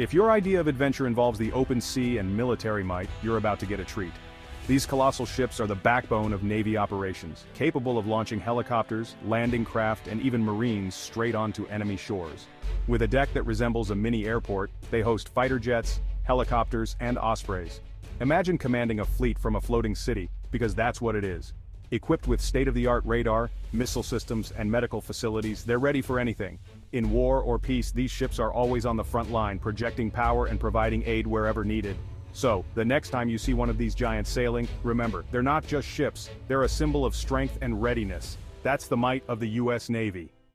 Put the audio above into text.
If your idea of adventure involves the open sea and military might, you're about to get a treat. These colossal ships are the backbone of Navy operations, capable of launching helicopters, landing craft, and even Marines straight onto enemy shores. With a deck that resembles a mini airport, they host fighter jets, helicopters, and Ospreys. Imagine commanding a fleet from a floating city, because that's what it is. Equipped with state-of-the-art radar, missile systems, and medical facilities, they're ready for anything. In war or peace, these ships are always on the front line, projecting power and providing aid wherever needed. So, the next time you see one of these giants sailing, remember, they're not just ships, they're a symbol of strength and readiness. That's the might of the US Navy.